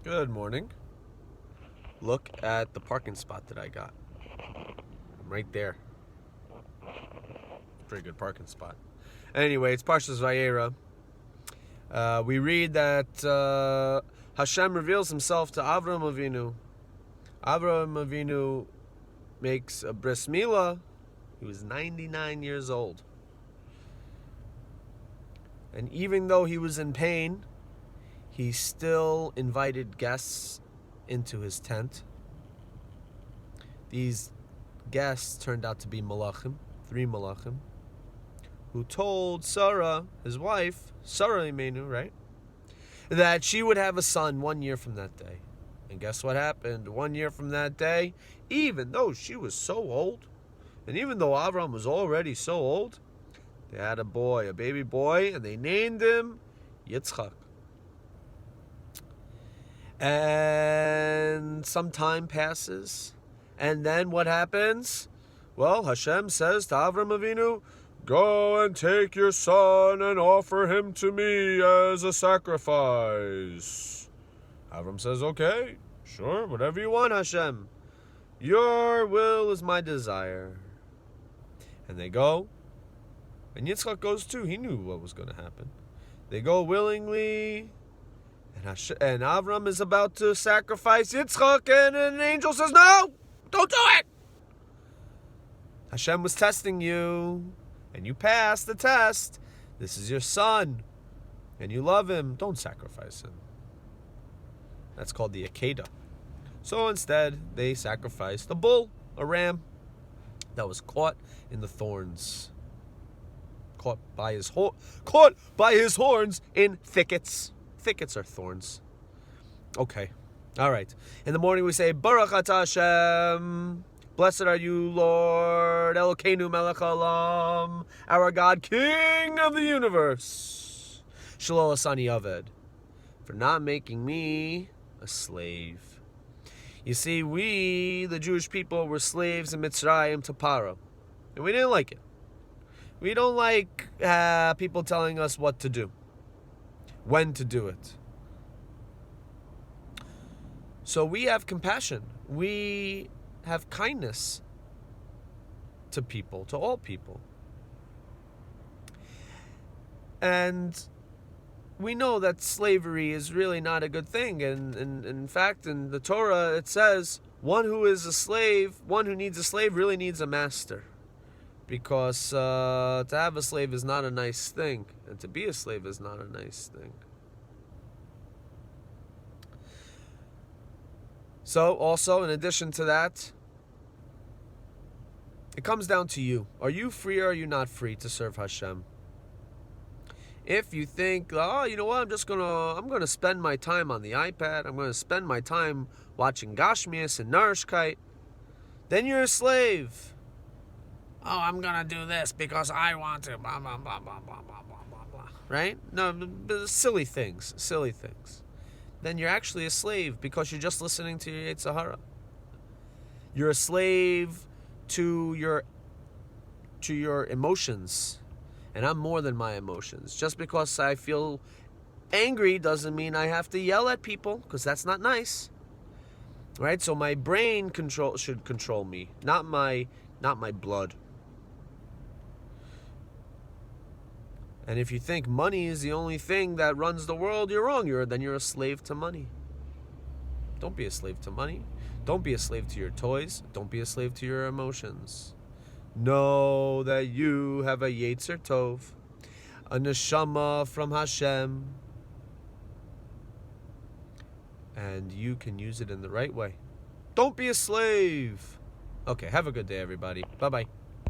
Good morning. Look at the parking spot that I got. I'm right there. Pretty good parking spot. Anyway, it's Parshas Vayera. We read that Hashem reveals himself to Avraham Avinu. Avraham Avinu makes a bris milah. He was 99 years old. And even though he was in pain, he still invited guests into his tent. These guests turned out to be malachim, 3 malachim, who told Sarah, his wife, Sarah Imenu, right, that she would have a son 1 year from that day. And guess what happened? 1 year from that day, even though she was so old, and even though Avram was already so old, they had a boy, a baby boy, and they named him Yitzchak. And some time passes, and then what happens? Well, Hashem says to Avram Avinu, "Go and take your son and offer him to me as a sacrifice." Avram says, "Okay, sure, whatever you want, Hashem. Your will is my desire." And they go, and Yitzchak goes too. He knew what was going to happen. They go willingly. And Avram is about to sacrifice Yitzchak, and an angel says, "No, don't do it. Hashem was testing you, and you passed the test. This is your son, and you love him. Don't sacrifice him." That's called the Akedah. So instead, they sacrificed a bull, a ram, that was caught in the thorns. Caught by his horns in thickets. Thickets are thorns. Okay. All right. In the morning we say, Baruch atah Hashem. Blessed are you, Lord. Elokeinu melech haolam. Our God, King of the universe. Shelo asani aved. For not making me a slave. You see, we, the Jewish people, were slaves in Mitzrayim to Paro. And we didn't like it. We don't like people telling us what to do. When to do it. So we have compassion. We have kindness to people, to all people. And we know that slavery is really not a good thing. And in fact, in the Torah, it says, one who is a slave, one who needs a slave really needs a master. Because to have a slave is not a nice thing. And to be a slave is not a nice thing. So, also, in addition to that, it comes down to you. Are you free or are you not free to serve Hashem? If you think, oh, you know what, I'm gonna spend my time on the iPad, I'm gonna spend my time watching Gashmias and Narishkeit, then you're a slave. Oh, I'm gonna do this because I want to, blah, blah, blah, blah, blah, blah, blah, blah. Right? No, silly things. Then you're actually a slave because you're just listening to your Yetzer Hara. You're a slave to your emotions. And I'm more than my emotions. Just because I feel angry doesn't mean I have to yell at people, because that's not nice. Right? So my brain should control me, not my blood. And if you think money is the only thing that runs the world, you're wrong. Then you're a slave to money. Don't be a slave to money. Don't be a slave to your toys. Don't be a slave to your emotions. Know that you have a Yetzer Tov, a neshama from Hashem, and you can use it in the right way. Don't be a slave. Okay, have a good day, everybody. Bye-bye.